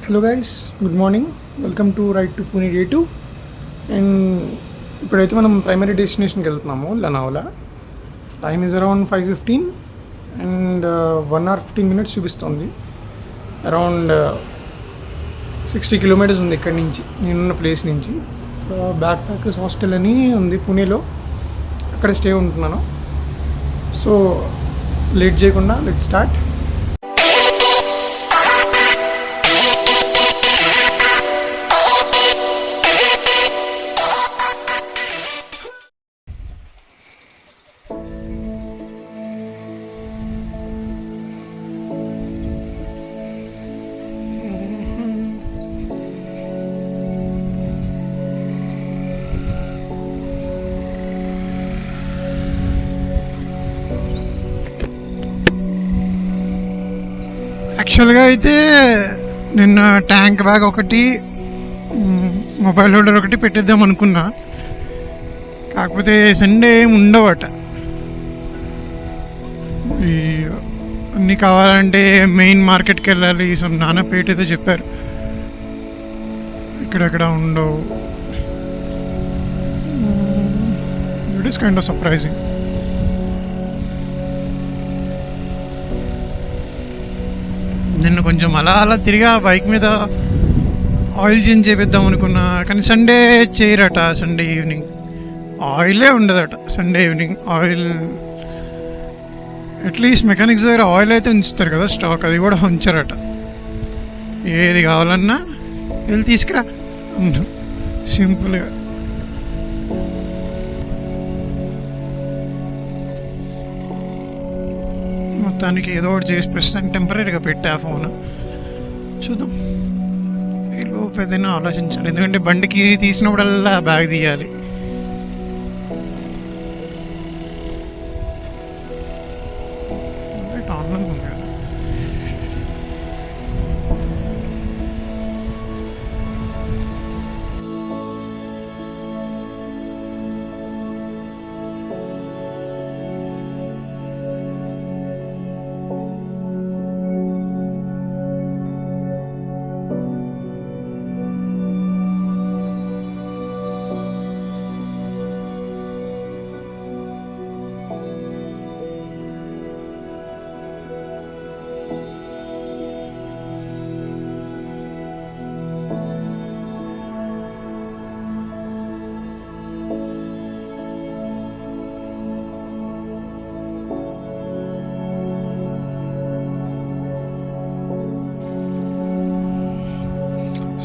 Hello guys, good morning. Welcome to ride to Pune day 2. And ఇప్పుడైతే మనం primary డెస్టినేషన్కి వెళ్తున్నాము, Lonavala. Time is around 5:15 and 1 hour 15 minutes చూపిస్తుంది. Around 60 kilometers ఉంది ఇక్కడి నుంచి, నేనున్న ప్లేస్ నుంచి. బ్యాక్ ప్యాకర్స్ హాస్టల్ అని ఉంది పూణేలో, అక్కడ స్టే ఉంటున్నాను. సో లేట్ చేయకుండా లెట్ స్టార్ట్. యాక్చువల్గా అయితే నిన్న ట్యాంక్ బ్యాగ్ ఒకటి, మొబైల్ హోల్డర్ ఒకటి పెట్టిద్దాం అనుకున్నా. కాకపోతే సండే ఏమి ఉండవట. ఈ అన్నీ కావాలంటే మెయిన్ మార్కెట్కి వెళ్ళాలి. సో నాన్నపేట ఏదో చెప్పారు, ఇక్కడెక్కడ ఉండవు. It is kind of surprising. నిన్ను కొంచెం అలా అలా తిరిగా బైక్ మీద ఆయిల్ చేంజ్ చేపిద్దాం అనుకున్నా, కానీ సండే చేయరట. సండే ఈవినింగ్ ఆయిలే ఉండదట. Sunday evening oil at least mechanics దగ్గర ఆయిల్ అయితే ఉంచుతారు కదా స్టాక్, అది కూడా ఉంచారట. ఏది కావాలన్నా వెళ్ళి తీసుకురా, సింపుల్గా. మొత్తానికి ఏదో ఒకటి చేసి ప్రస్తుతానికి టెంపరీగా పెట్టా ఫోన్. చూద్దాం, ఈ లోపు ఏదైనా ఆలోచించాలి. ఎందుకంటే బండికి తీసినప్పుడల్లా బ్యాగ్ తీయాలి. ఆన్లైన్ ఉంది కదా.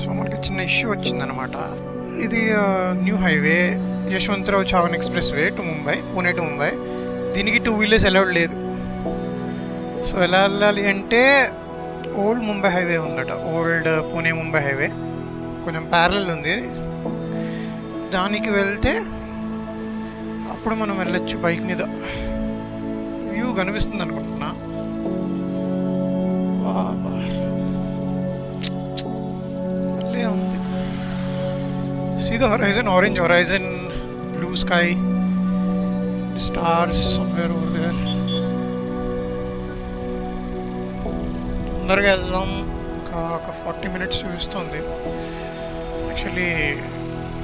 సో మనకి చిన్న ఇష్యూ వచ్చిందనమాట. ఇది new highway, Yashwantrao Chavan express way to Mumbai, Pune to Mumbai. దీనికి 2 wheelers అలౌడ్ లేదు. సో ఎలా వెళ్ళాలి అంటే ఓల్డ్ ముంబై హైవే ఉందట, ఓల్డ్ పూణే ముంబై హైవే కొంచెం ప్యారలల్ ఉంది. దానికి వెళ్తే అప్పుడు మనం వెళ్ళొచ్చు బైక్ మీద. వ్యూ కనిపిస్తుంది అనుకుంటున్నా. ఉంది. See the horizon, orange horizon, blue sky, stars somewhere over there. తొందరగా వెళ్దాం, ఒక 40 minutes చూపిస్తుంది. యాక్చువల్లీ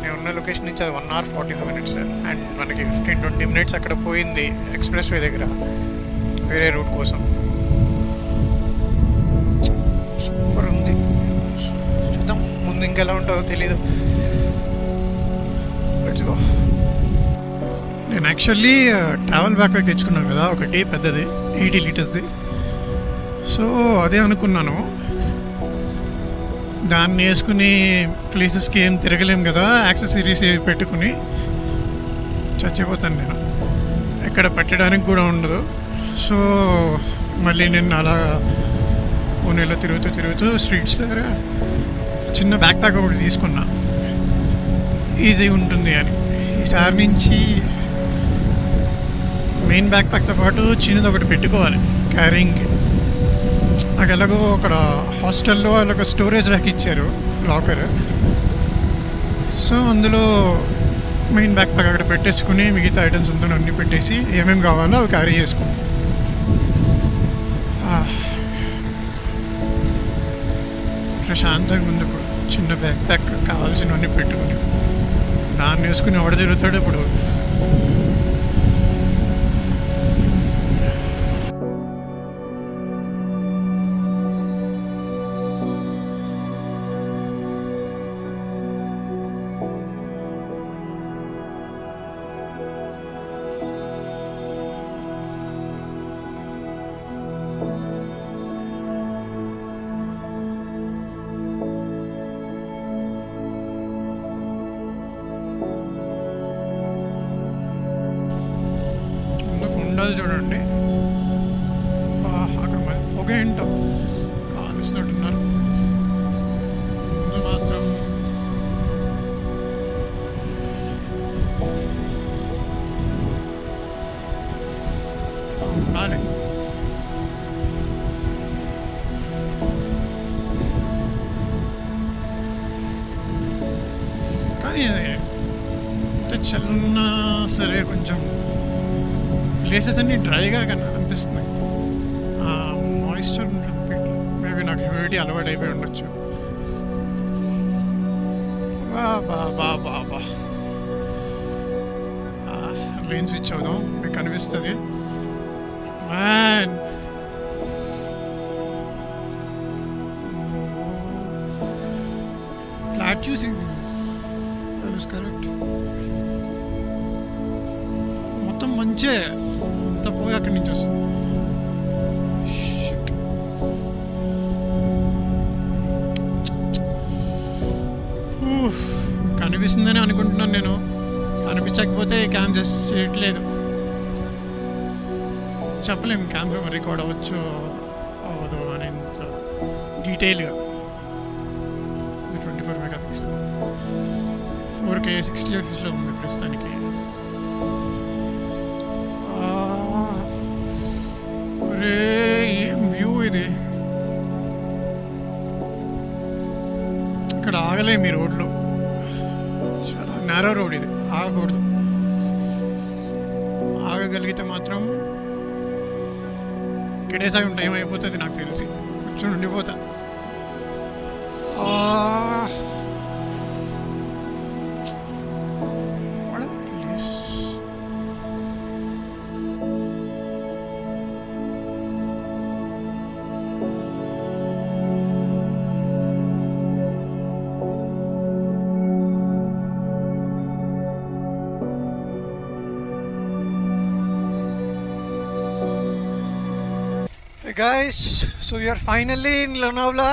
నేను ఉన్న లొకేషన్ నుంచి అది 1 hour 45 minutes, అండ్ మనకి 15-20 minutes అక్కడ పోయింది ఎక్స్ప్రెస్ వే దగ్గర వేరే రూట్ కోసం. సూపర్ ఉంది. చూద్దాం ముందు ఇంకెలా ఉంటుందో తెలీదు. Let's go. నేను యాక్చువల్లీ ట్రావెల్ బ్యాక్ ప్యాక్ తెచ్చుకున్నాను కదా ఒకటి పెద్దది, 80 liters. సో అదే అనుకున్నాను, దాన్ని వేసుకుని ప్లేసెస్కి ఏం తిరగలేం కదా, యాక్సెసరీస్ పెట్టుకుని చచ్చిపోతాను నేను. ఎక్కడ పెట్టడానికి కూడా ఉండదు. సో మళ్ళీ నేను అలా పూణేలో తిరుగుతూ స్ట్రీట్స్ దగ్గర చిన్న బ్యాక్ ప్యాక్ ఒకటి తీసుకున్నా, ఈజీ ఉంటుంది అని. ఈసారి నుంచి మెయిన్ బ్యాక్ ప్యాక్తో పాటు చిన్నది ఒకటి పెట్టుకోవాలి క్యారింగ్కి. నాకు ఎలాగో అక్కడ హాస్టల్లో వాళ్ళొక స్టోరేజ్ ర్యాక్ ఇచ్చారు, లాకర్. సో అందులో మెయిన్ బ్యాక్ ప్యాక్ అక్కడ పెట్టేసుకుని మిగతా ఐటమ్స్ అంతా అన్నీ పెట్టేసి ఏమేమి కావాలో అవి క్యారీ చేసుకో. ప్రశాంతంగా ఉంది ఇప్పుడు. చిన్న బ్యాక్ ప్యాక్ కావాల్సినవన్నీ పెట్టుకుని దాన్ని వేసుకుని ఎవడ తిరుగుతాడు ఇప్పుడు. ఉండాలి చూడండి. అక్కడ మరి పొగ ఏంటో కాలుస్తున్నట్టున్నారు. ముందు మాత్రం ఉండాలి. కానీ ఎంత చల్లున్నా సరే కొంచెం ప్లేసెస్ అన్నీ డ్రైగా అనిపిస్తున్నాయి. మాయిశ్చర్ ఉంటుంది. మేబీ నాకు హ్యూమిడిటీ అలవాటు అయిపోయి ఉండొచ్చు. బా లైన్ స్విచ్ అవుదాం, మీకు కనిపిస్తుంది. మ్యాన్ ఫ్లాట్ చూసి కరెక్ట్ మొత్తం మంచే. అంత పోయి అక్కడి నుంచి వస్తుంది. కనిపిస్తుందని అనుకుంటున్నాను నేను. కనిపించకపోతే క్యామ్ జస్ట్ చేయట్లేదు. చెప్పలేము క్యామ్ రికార్డ్ అవ్వచ్చు అవ్వదు అని ఇంత డీటెయిల్గా. 24 మెగాపిక్సెల్ 4K 60 fps ఉంది ప్రస్తుతానికి. ఏం వ్యూ ఇది. ఇక్కడ ఆగలేము ఈ రోడ్లో. చాలా నేరో రోడ్ ఇది, ఆగకూడదు. ఆగగలిగితే మాత్రం కిడేసాగి టైం అయిపోతుంది నాకు తెలిసి. కూర్చొని ఉండిపోతా. Guys, so we are finally in Lonavala.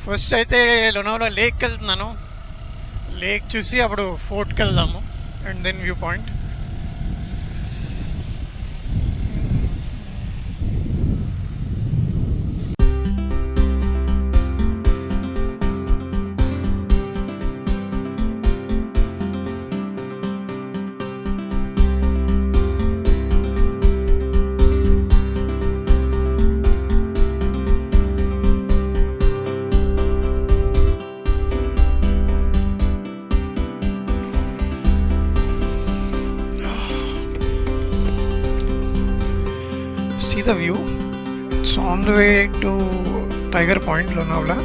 First అయితే లోనావాలా లేక్కి వెళ్తున్నాను. లేక్ చూసి అప్పుడు ఫోర్ట్కి వెళ్దాము and then view point. See the view. It's on the way to Tiger Point, Lonavala.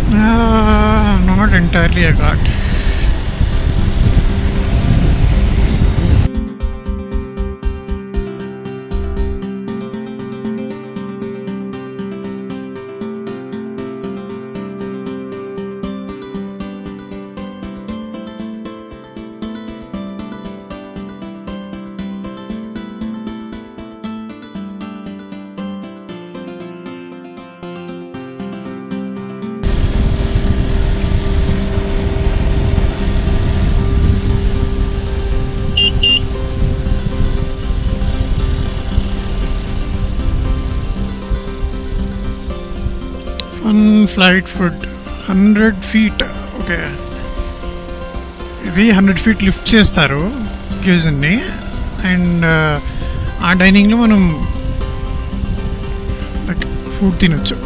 Not entirely a ghat. Flight food 100 feet. Okay, ఇది 100 feet lift చేస్తారు క్యూజన్ని. And ఆ డైనింగ్లో మనం లైక్ ఫుడ్ తినొచ్చు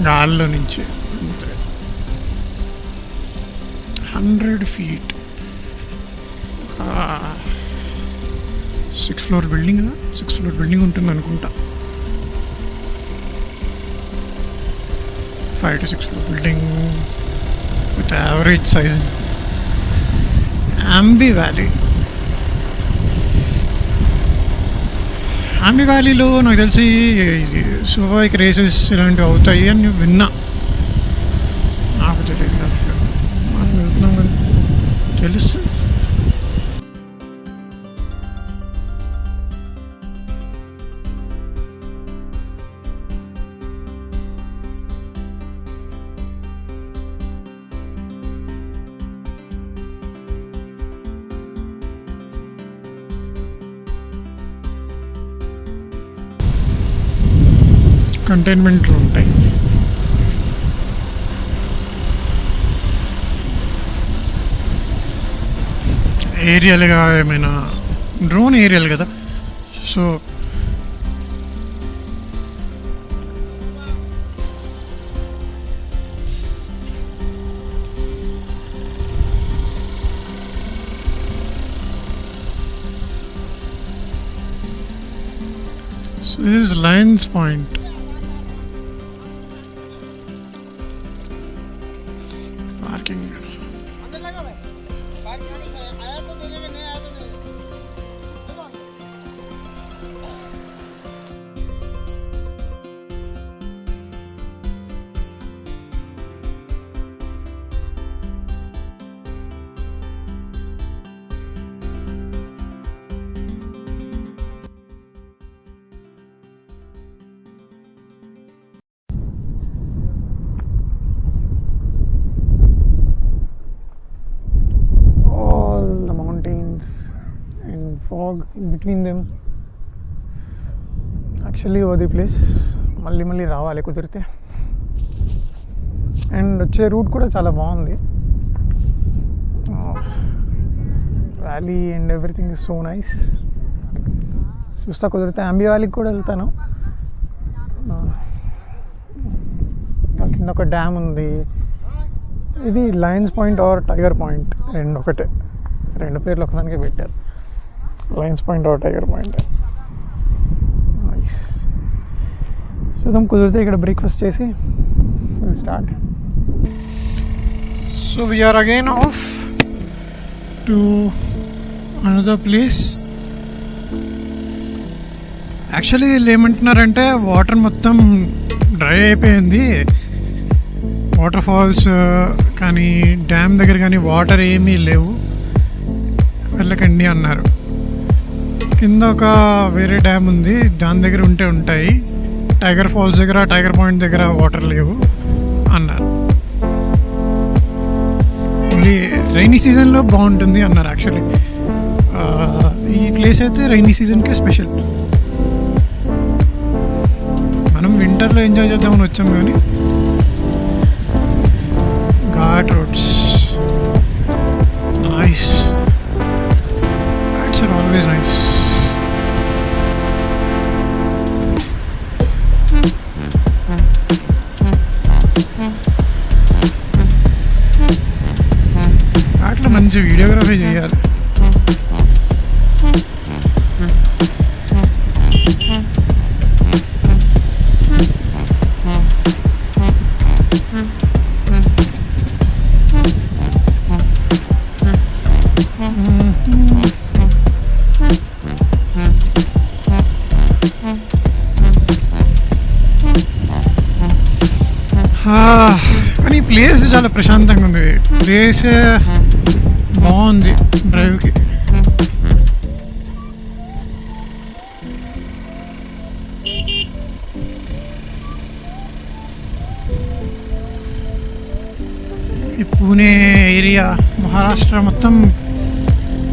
గాల్లో నుంచి. అంతే 100 feet. 6th floor building, 6th floor building ఉంటుంది అనుకుంటా. 5 to 6 floor building with average size. Ambi వ్యాలీలో నాకు తెలిసి సూపర్ రేసెస్ ఇలాంటివి అవుతాయి అని విన్నా. నాకు తెలియదు, మనం వెళ్తున్నాం కానీ తెలుస్తుంది. కంటైన్మెంట్లు ఉంటాయి. ఏరియాలుగా ఏమైనా డ్రోన్ ఏరియాలు కదా, so this is Lions Point. Parking. Fog in between them. Actually over the place మళ్ళీ రావాలి కుదిరితే. అండ్ వచ్చే రూట్ కూడా చాలా బాగుంది. Valley and everything is so nice. చూస్తా కుదిరితే అంబి వ్యాలీకి కూడా వెళ్తాను. కింద ఒక డ్యామ్ ఉంది. ఇది Lions Point or Tiger Point రెండు పేర్లు ఒకదానికే పెట్టారు. Lions Point or Tiger Point. Nice. చూద్దాం కుదిరితే ఇక్కడ బ్రేక్ఫాస్ట్ చేసి will start. So we are again off to another place. Actually వీళ్ళు ఏమంటున్నారంటే వాటర్ మొత్తం డ్రై అయిపోయింది, వాటర్ ఫాల్స్ కానీ డ్యామ్ దగ్గర కానీ వాటర్ ఏమీ లేవు, వెళ్ళకండి అన్నారు. కింద ఒక వేరే డ్యామ్ ఉంది, దాని దగ్గర ఉంటాయి. టైగర్ ఫాల్స్ దగ్గర, టైగర్ పాయింట్ దగ్గర వాటర్ లేవు అన్నారు. ఓన్లీ రైనీ సీజన్లో బాగుంటుంది అన్నారు. యాక్చువల్లీ ఈ ప్లేస్ అయితే రైనీ సీజన్కే స్పెషల్. మనం వింటర్లో ఎంజాయ్ చేద్దామని వచ్చాం కానీ ghat roads nice. That's always nice. అట్లా మంచి వీడియోగ్రఫీ చేయాలి. ప్లేస్ చాలా ప్రశాంతంగా ఉంది. ప్లేస్ బాగుంది డ్రైవ్కి. ఈ పూణే ఏరియా మహారాష్ట్ర మొత్తం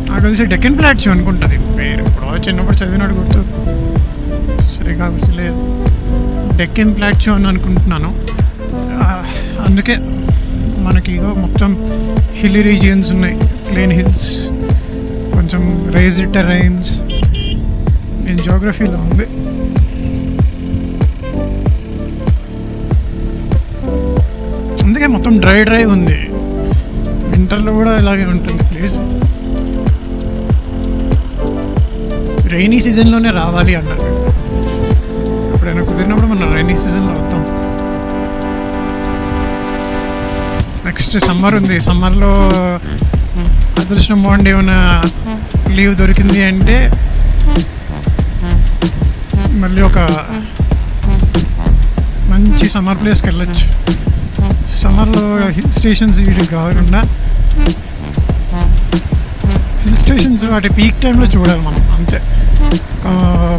నాకు తెలిసి డెక్కన్ ప్లాట్యూ అనుకుంటుంది పేరు. ఇప్పుడు చిన్నప్పుడు చదివినాడు గుర్తు సరిగా గుర్తులేదు. డెక్కన్ ప్లాట్యూ అని అనుకుంటున్నాను. అందుకే మనకి మొత్తం హిల్లీ రీజియన్స్ ఉన్నాయి, ప్లేన్ హిల్స్, కొంచెం రైజ్డ్ టెరైన్స్. నేను జోగ్రఫీలో ఉంది. అందుకే మొత్తం డ్రై ఉంది. వింటర్లో కూడా ఇలాగే ఉంటుంది ప్లేస్. రైనీ సీజన్లోనే రావాలి అన్నారు. ఎప్పుడైనా కుదిరినప్పుడు మనం రైనీ సీజన్లో వస్తాం. నెక్స్ట్ సమ్మర్ ఉంది. సమ్మర్లో అదృష్టం బాగుండి ఏమైనా లీవ్ దొరికింది అంటే మళ్ళీ ఒక మంచి సమ్మర్ ప్లేస్కి వెళ్ళొచ్చు. సమ్మర్లో హిల్ స్టేషన్స్ వీటికి కాకుండా హిల్ స్టేషన్స్ వాటి పీక్ టైంలో చూడాలి మనం, అంతే.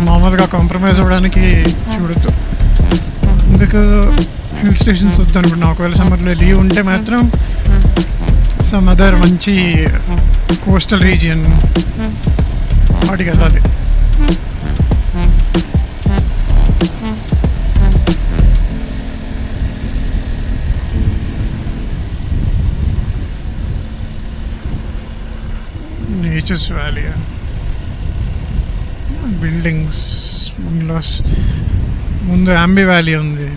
మామూలుగా కాంప్రమైజ్ అవ్వడానికి చూడొద్దు. అందుకు హిల్ స్టేషన్స్ వద్దు అనుకుంటున్నా. ఒకవేళ సమ్మర్లో లీవ్ ఉంటే మాత్రం సమ్ అదర్ మంచి కోస్టల్ రీజియన్ వాటికి వెళ్ళాలి. నేచర్స్ వ్యాలీ, బిల్డింగ్స్, ముందు అంబి వ్యాలీ ఉంది.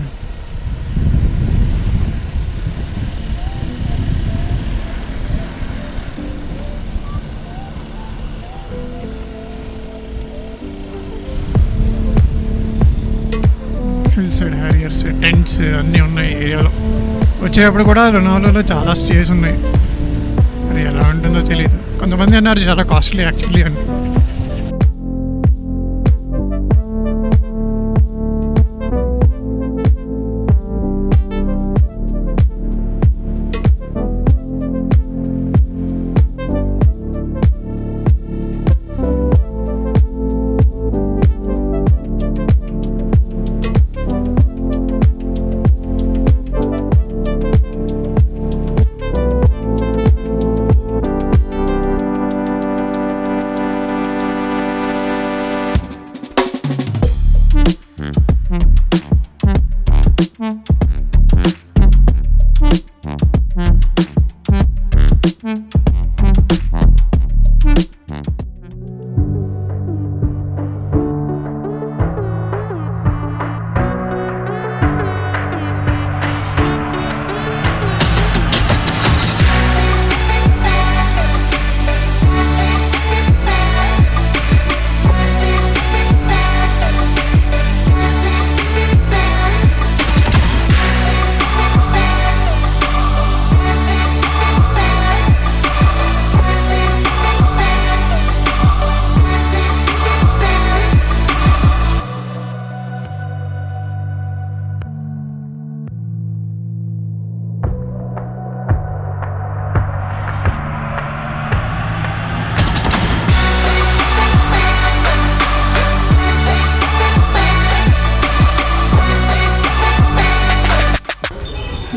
హిల్ సైడ్ హ్యారియర్స్, టెంట్స్ అన్నీ ఉన్నాయి ఏరియాలో. వచ్చేటప్పుడు కూడా లోనావాలాలో చాలా స్టేస్ ఉన్నాయి. మరి ఎలా ఉంటుందో తెలియదు. కొంతమంది అన్నారు చాలా కాస్ట్లీ యాక్చువల్లీ అని.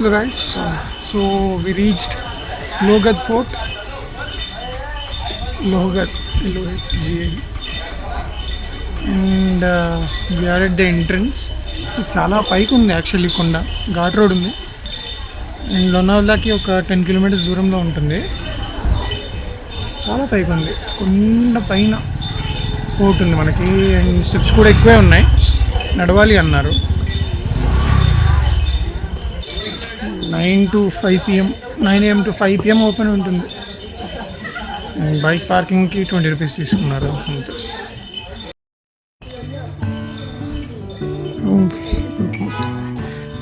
Hello guys, so we reached Lohgad Fort, Lohgad, L-O-H-G-A-D, and we are at the entrance. ఇది చాలా పైకి ఉంది యాక్చువల్లీ, కొండ ఘాట్ రోడ్ ఉంది. అండ్ లోనావాలాకి ఒక 10 కిలోమీటర్స్ దూరంలో ఉంటుంది. చాలా పైకి ఉంది, కొండ పైన ఫోర్ట్ ఉంది మనకి. అండ్ స్టెప్స్ కూడా ఎక్కువే ఉన్నాయి, నడవాలి అన్నారు. 9 to 5 PM, 9 AM to 5 PM open ఉంటుంది. బైక్ పార్కింగ్కి 20 రూపీస్ తీసుకున్నారు అంతే.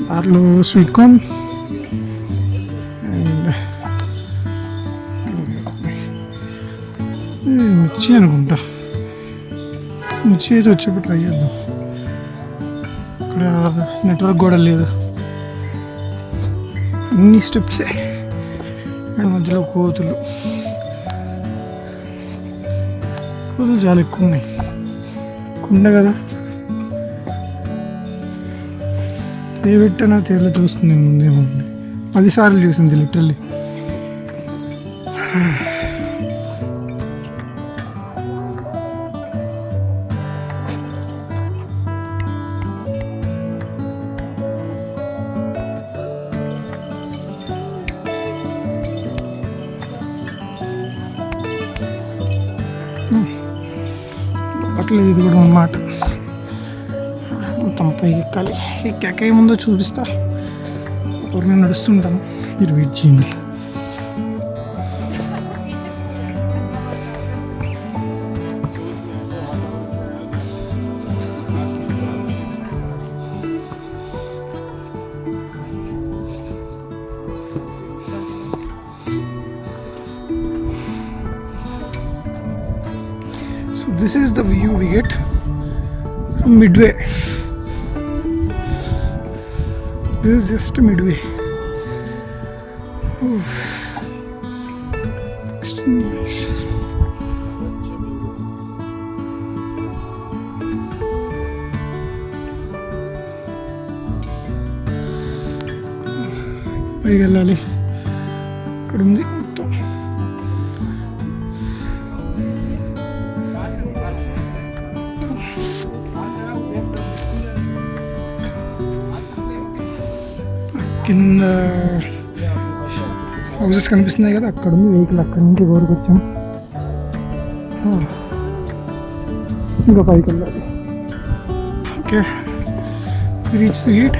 దాంట్లో స్వీట్ కార్న్ అండ్ మిర్చి అనుకుంటా. మిర్చి వేసి వచ్చేప్పుడు ట్రై చేద్దాం. ఇక్కడ నెట్వర్క్ కూడా లేదు. అన్ని స్టెప్సే అండ్ మధ్యలో కోతులు చాలా ఎక్కువ ఉన్నాయి. కుండ కదా, చేయబెట్టా తేలిలో చూస్తుంది ముందేమో. 10 సార్లు చూసింది లిటరల్లీ. అట్లేదు ఇది కూడా అన్నమాట. మొత్తం పైకి ఎక్కాలి. ఎక్కాక ఏముందో చూపిస్తా. ఒకరు నేను నడుస్తుంటాను, మీరు వెయిట్ చేయండి. So this is the view we get from Midway. This is just Midway. Oof. Extremely nice. పైకి వెళ్ళాలి. ఇక్కడ ఉంది మొత్తం. కింద హౌసెస్ కనిపిస్తున్నాయి కదా, అక్కడ ఉంది వెహికల్. అక్కడి నుంచి ఊరికి వచ్చాం. ఇంకా పైకి వెళ్ళాలి. Okay, reach the gate.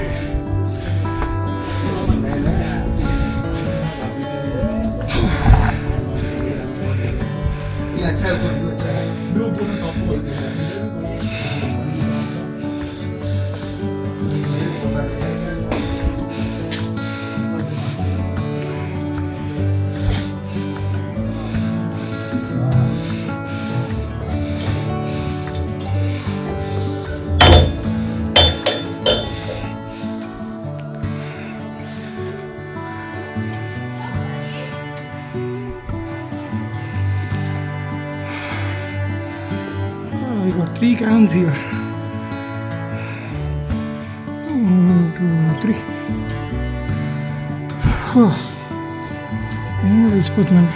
We got 3 cans here. 1, 2, 3. నేను వెళ్ళిపోతున్నాను.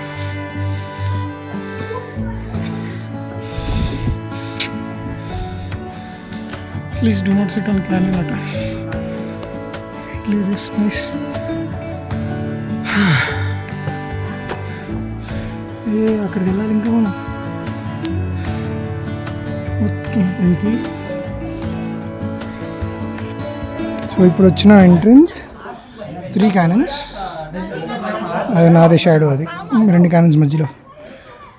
Please do not sit on canyon water. It is nice. అక్కడికి వెళ్ళాలి ఇంకా మనం మొత్తం పైకి. సో ఇప్పుడు వచ్చిన ఎంట్రన్స్ 3 క్యానన్స్. అది నాదే షాడో, అది 2 క్యానన్స్ మధ్యలో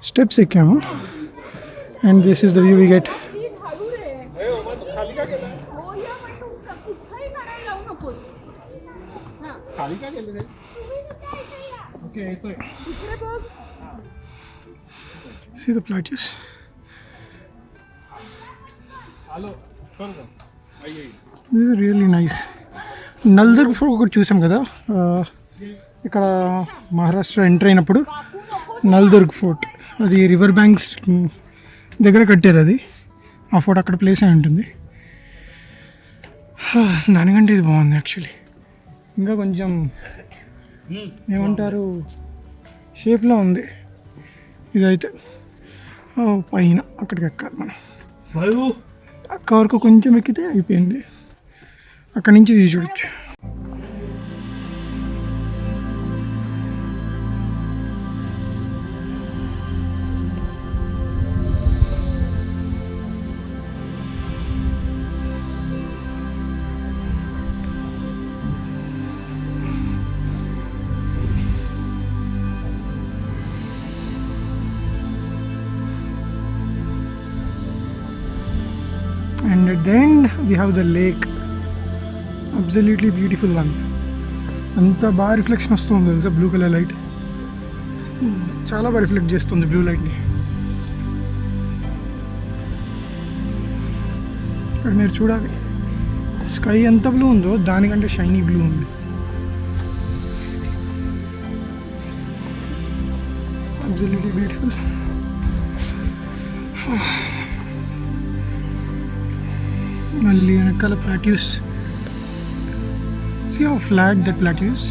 స్టెప్స్ ఎక్కాము. And this is the view we get. See the plateaus. This is really nice. Naldurg fort ఒకటి చూసాం కదా ఇక్కడ మహారాష్ట్ర ఎంటర్ అయినప్పుడు. నల్దుర్గ్ ఫోర్ట్ అది రివర్ బ్యాంక్స్ దగ్గర కట్టారు. అది ఆ ఫోర్ట్ అక్కడ ప్లేస్ అయి ఉంటుంది. దానికంటే ఇది బాగుంది యాక్చువల్లీ. ఇంకా కొంచెం ఏమంటారు షేప్లో ఉంది ఇదైతే. పైన అక్కడికి ఎక్కాలి మనం. అక్క వరకు కొంచెం ఎక్కితే అయిపోయింది. అక్కడి నుంచి వ్యూ చూడొచ్చు. And at the end we have the lake. Absolutely beautiful one. అంతా బాగా రిఫ్లెక్షన్ వస్తుంది తెలుసా, బ్లూ కలర్ లైట్ చాలా బాగా రిఫ్లెక్ట్ చేస్తుంది బ్లూ లైట్ని. ఇక్కడ మీరు చూడాలి, స్కై ఎంత బ్లూ ఉందో దానికంటే షైనీ బ్లూ ఉంది. Absolutely beautiful. మళ్ళీ వెనకాల plateaus. See how flat that plateau is?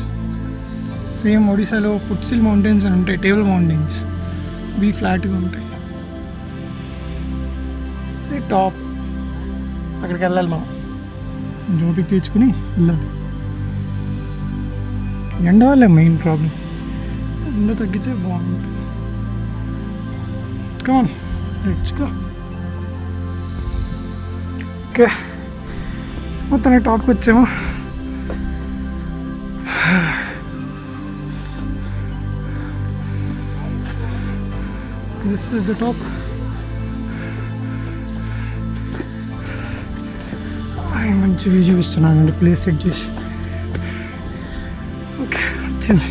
Same ఒడిశాలో పుట్సిల్ మౌంటైన్స్ అని ఉంటాయి, టేబుల్ మౌంటైన్స్. ఇవి ఫ్లాట్గా ఉంటాయి. ఇది టాప్. అక్కడికి వెళ్ళాలి మనం, జ్యోతికి తెచ్చుకుని వెళ్ళాలి. ఎండ వల్లే మెయిన్ ప్రాబ్లం. ఎండ తగ్గితే బాగుంటుంది. కమాన్, లెట్స్ గో. ఓకే, మొత్తం టాప్కి వచ్చాము. This is the top. మంచి వ్యూ చూపిస్తున్నానండి, ప్లేస్ సెట్ చేసి. ఓకే, వచ్చింది.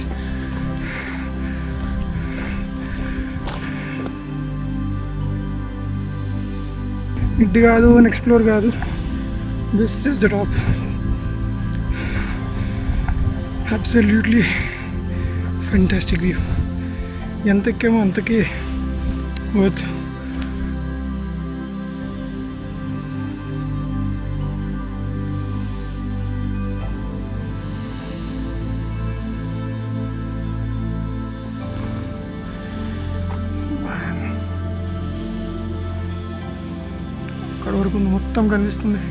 మిడ్ కాదు, నెక్స్ట్ ఫ్లోర్ కాదు, this is the top. Absolutely fantastic view. ఎంత ఎక్కామో అంతకీ వర్త్. అక్కడ వరకు మొత్తం కనిపిస్తుంది.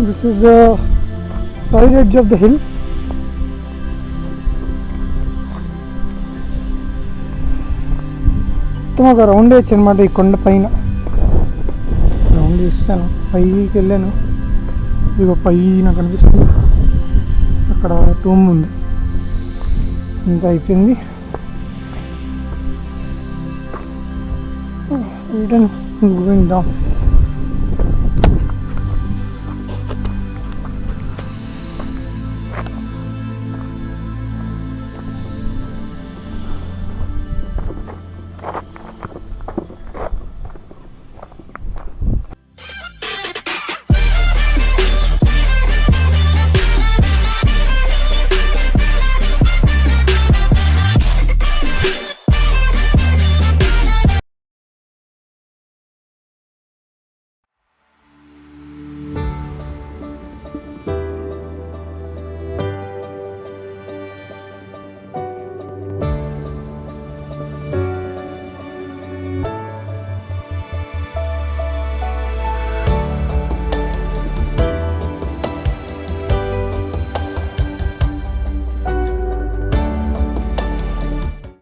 This is the side edge of the hill. మొత్తం ఒక రౌండ్ వేయచ్చు అనమాట. ఈ కొండ పైన రౌండ్ వేస్తాను, పైకి వెళ్ళాను. ఇదిగో పైన కనిపిస్తుంది, అక్కడ టూమ్ ఉంది. ఇంత అయిపోయింది. Return going down.